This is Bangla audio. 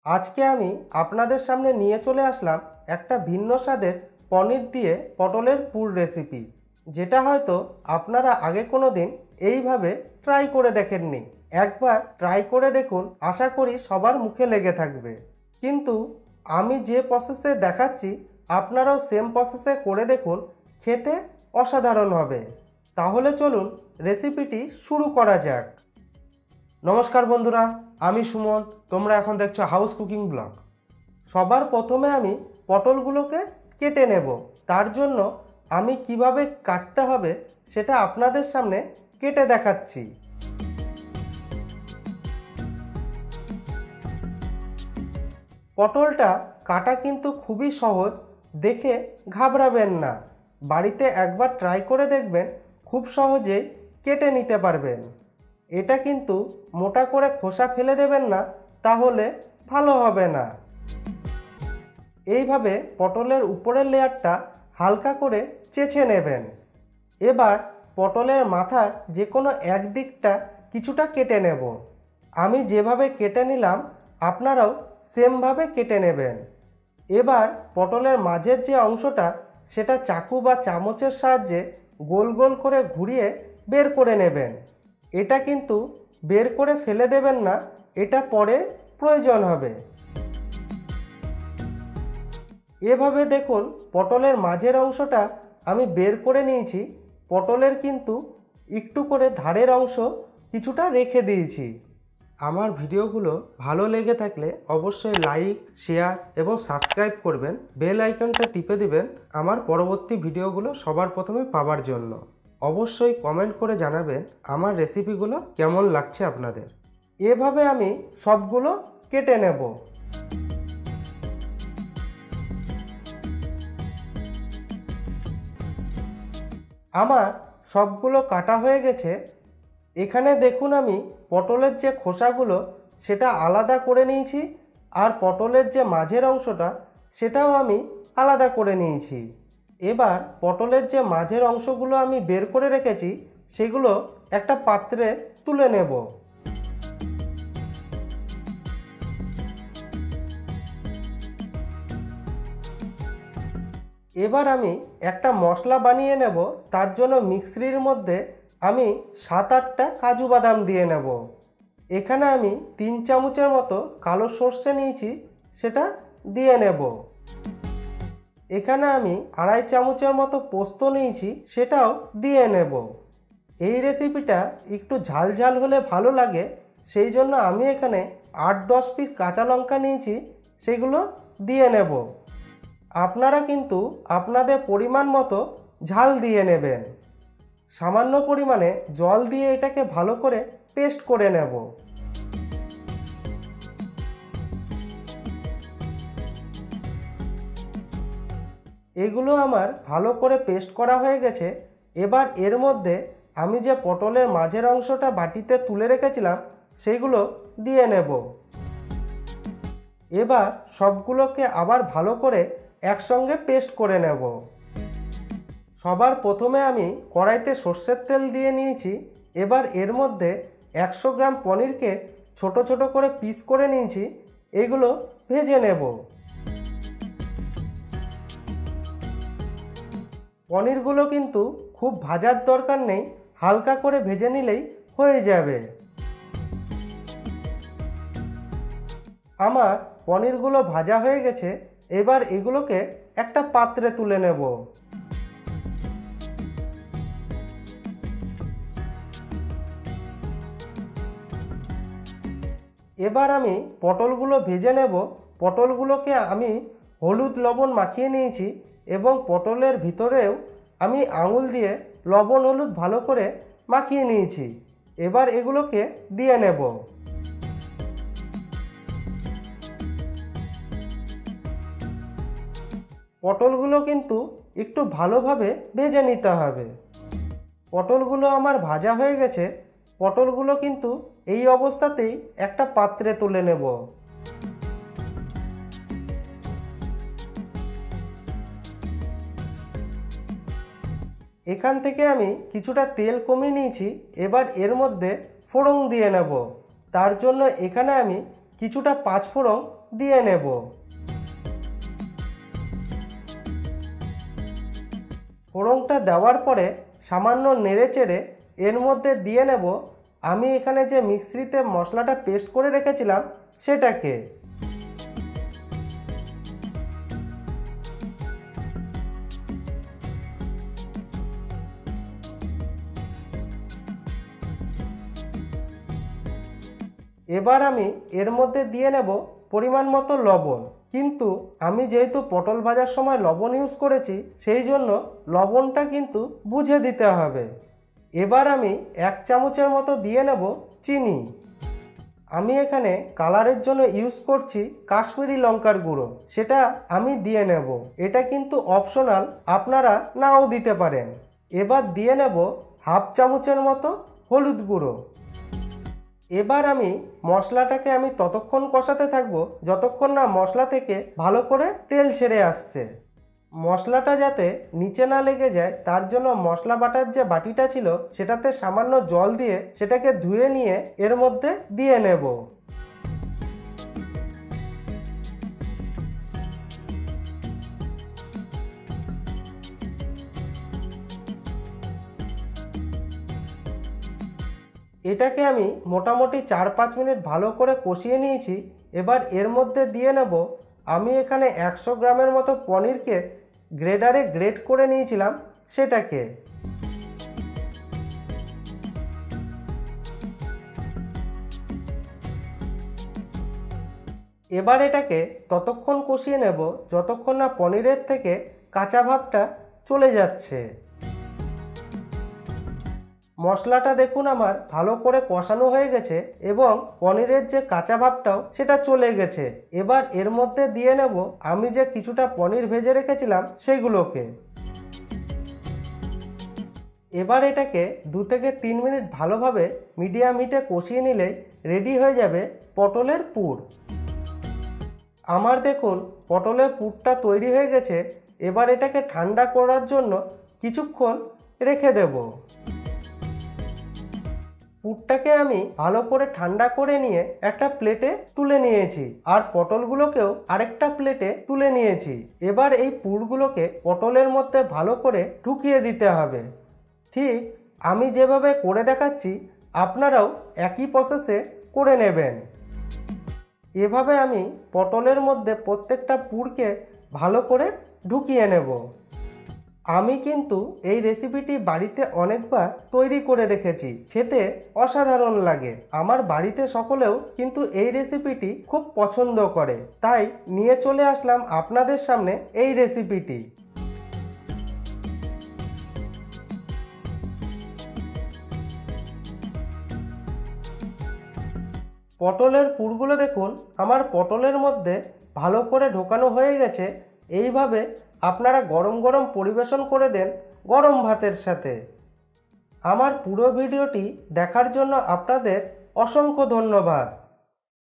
আজকে আমি আপনাদের সামনে নিয়ে চলে আসলাম একটা ভিন্ন স্বাদের পনির দিয়ে পটলের পুর রেসিপি, যেটা হয়তো আপনারা আগে কোনো দিন এইভাবে ট্রাই করে দেখেননি। একবার ট্রাই করে দেখুন, আশা করি সবার মুখে লেগে থাকবে। কিন্তু আমি যে প্রসেসে দেখাচ্ছি আপনারাও সেম প্রসেসে করে দেখুন, খেতে অসাধারণ হবে। তাহলে চলুন রেসিপিটি শুরু করা যাক। নমস্কার বন্ধুরা, আমি সুমন, তোমরা এখন দেখছো হাউস কুকিং ব্লগ। সবার প্রথমে আমি পটলগুলোকে কেটে নেব। তার জন্য আমি কিভাবে কাটতে হবে সেটা আপনাদের সামনে কেটে দেখাচ্ছি। পটলটা কাটা কিন্তু খুবই সহজ, দেখে ঘাবড়াবেন না। বাড়িতে একবার ট্রাই করে দেখবেন, খুব সহজেই কেটে নিতে পারবেন। এটা কিন্তু মোটা করে খোসা ফেলে দেবেন না, তাহলে ভালো হবে না। এইভাবে পটলের উপরের লেয়ারটা হালকা করে চেঁচে নেবেন। এবার পটলের মাথার যে কোনো এক দিকটা কিছুটা কেটে নেব। আমি যেভাবে কেটে নিলাম আপনারাও সেমভাবে কেটে নেবেন। এবার পটলের মাঝের যে অংশটা সেটা চাকু বা চামচের সাহায্যে গোল গোল করে ঘুরিয়ে বের করে নেবেন। এটা কিন্তু বের করে ফেলে দেবেন না, এটা পরে প্রয়োজন হবে। এভাবে দেখুন পটলের মাঝের অংশটা আমি বের করে নিয়েছি। পটলের কিন্তু একটু করে ধারের অংশ কিছুটা রেখে দিয়েছি। আমার ভিডিওগুলো ভালো লেগে থাকলে অবশ্যই লাইক, শেয়ার এবং সাবস্ক্রাইব করবেন। বেল আইকনটা টিপে দিবেন আমার পরবর্তী ভিডিওগুলো সবার প্রথমে পাওয়ার জন্য। অবশ্যই কমেন্ট করে জানাবেন আমার রেসিপিগুলো কেমন লাগছে আপনাদের। এভাবে আমি সবগুলো কেটে নেব। আমার সবগুলো কাটা হয়ে গেছে। এখানে দেখুন আমি পটলের যে খোসাগুলো সেটা আলাদা করে নিয়েছি, আর পটলের যে মাঝের অংশটা সেটাও আমি আলাদা করে নিয়েছি। এবার পটলের যে মাঝের অংশগুলো আমি বের করে রেখেছি সেগুলো একটা পাত্রে তুলে নেব। এবার আমি একটা মশলা বানিয়ে নেব। তার জন্য মিক্সির মধ্যে আমি 7-8টা কাজু বাদাম দিয়ে নেব। এখানে আমি 3 চামচের মতো কালো সর্ষে নিয়েছি, সেটা দিয়ে নেব। এখানে আমি 2.5 চামচের মতো পোস্ত নিয়েছি, সেটাও দিয়ে নেব। এই রেসিপিটা একটু ঝাল ঝাল হলে ভালো লাগে, সেই জন্য আমি এখানে 8-10 পিস কাঁচা লঙ্কা নিয়েছি, সেগুলো দিয়ে নেব। আপনারা কিন্তু আপনাদের পরিমাণ মতো ঝাল দিয়ে নেবেন। সামান্য পরিমাণে জল দিয়ে এটাকে ভালো করে পেস্ট করে নেব। এগুলো আমার ভালো করে পেস্ট করা হয়ে গেছে। এবার এর মধ্যে আমি যে পটলের মাঝের অংশটা বাটিতে তুলে রেখেছিলাম সেইগুলো দিয়ে নেব। এবার সবগুলোকে আবার ভালো করে একসঙ্গে পেস্ট করে নেব। সবার প্রথমে আমি কড়াইতে সর্ষের তেল দিয়ে নিয়েছি। এবার এর মধ্যে 100 গ্রাম পনিরকে ছোট ছোট করে পিস করে নিয়েছি, এগুলো ভেজে নেব। পনিরগুলো কিন্তু খুব ভাজার দরকার নেই, হালকা করে ভেজে নিলেই হয়ে যাবে। আমার পনিরগুলো ভাজা হয়ে গেছে। এবার এগুলোকে একটা পাত্রে তুলে নেব। এবার আমি পটলগুলো ভেজে নেব। পটলগুলোকে আমি হলুদ লবণ মাখিয়ে নিয়েছি এবং পটলের ভিতরেও আমি আঙুল দিয়ে লবণ হলুদ ভালো করে মাখিয়ে নিয়েছি। এবার এগুলোকে দিয়ে নেব। পটলগুলো কিন্তু একটু ভালোভাবে ভেজে নিতে হবে। পটলগুলো আমার ভাজা হয়ে গেছে। পটলগুলো কিন্তু এই অবস্থাতেই একটা পাত্রে তুলে নেব। এখান থেকে আমি কিছুটা তেল কমিয়ে নিয়েছি। এবার এর মধ্যে ফোড়ন দিয়ে নেব। তার জন্য এখানে আমি কিছুটা পাঁচফোড়ন দিয়ে নেব। ফোড়নটা দেওয়ার পরে সামান্য নেড়েচেড়ে এর মধ্যে দিয়ে নেব আমি এখানে যে মিক্সিতে মশলাটা পেস্ট করে রেখেছিলাম সেটাকে। এবার আমি এর মধ্যে দিয়ে নেব পরিমাণ মতো লবণ, কিন্তু আমি যেহেতু পটল ভাজার সময় লবণ ইউজ করেছি সেই জন্য লবণটা কিন্তু বুঝে দিতে হবে। এবার আমি 1 চামচের মতো দিয়ে নেব চিনি। আমি এখানে কালারের জন্য ইউজ করছি কাশ্মীরি লঙ্কার গুঁড়ো, সেটা আমি দিয়ে নেব। এটা কিন্তু অপশনাল, আপনারা নাও দিতে পারেন। এবার দিয়ে নেব 1/2 চামচের মতো হলুদ গুঁড়ো। এবার আমি মশলাটাকে ততক্ষণ কষাতে থাকবো যতক্ষণ না মশলা থেকে ভালো করে তেল ছেড়ে আসছে। মশলাটা যাতে নিচে না লেগে যায় তার জন্য মশলা বাটার যে বাটিটা ছিল সেটাতে সামান্য জল দিয়ে সেটাকে ধুয়ে নিয়ে এর মধ্যে দিয়ে নেব। এটাকে আমি মোটামুটি 4-5 মিনিট ভালো করে কষিয়ে নিয়েছি। এবার এর মধ্যে দিয়ে নেব আমি এখানে 100 গ্রামের মতো পনিরকে গ্রেডারে গ্রেড করে নিয়েছিলাম সেটাকে। এবার এটাকে ততক্ষণ কষিয়ে নেব যতক্ষণ না পনিরের থেকে কাঁচা ভাবটা চলে যাচ্ছে। মশলাটা দেখুন আমার ভালো করে কষানো হয়ে গেছে এবং পনিরের যে কাঁচা ভাবটাও সেটা চলে গেছে। এবার এর মধ্যে দিয়ে নেব আমি যে কিছুটা পনির ভেজে রেখেছিলাম সেগুলোকে। এবার এটাকে 2 থেকে 3 মিনিট ভালোভাবে মিডিয়াম হিটে কষিয়ে নিলেই রেডি হয়ে যাবে পটলের পুর। আমার দেখুন পটলের পুরটা তৈরি হয়ে গেছে। এবার এটাকে ঠান্ডা করার জন্য কিছুক্ষণ রেখে দেব। পুরটাকে আমি ভালো করে ঠান্ডা করে নিয়ে একটা প্লেটে তুলে নিয়েছি আর পটলগুলোকেও আরেকটা প্লেটে তুলে নিয়েছি। এবার এই পুরগুলোকে পটলের মধ্যে ভালো করে ঢুকিয়ে দিতে হবে। ঠিক আমি যেভাবে করে দেখাচ্ছি আপনারাও একই প্রসেসে করে নেবেন। এভাবে আমি পটলের মধ্যে প্রত্যেকটা পুরকে ভালো করে ঢুকিয়ে নেব। আমি কিন্তু এই রেসিপিটি বাড়িতে অনেকবার তৈরি করে দেখেছি, খেতে অসাধারণ লাগে। আমার বাড়িতে সকলেও কিন্তু এই রেসিপিটি খুব পছন্দ করে, তাই নিয়ে চলে আসলাম আপনাদের সামনে এই রেসিপিটি। পটলের পুরগুলো দেখুন আমার পটলের মধ্যে ভালো করে ঢোকানো হয়ে গেছে। এইভাবে আপনারা গরম গরম পরিবেশন করে দেন গরম ভাতের সাথে। আমার পুরো ভিডিওটি দেখার জন্য আপনাদের অসংখ্য ধন্যবাদ।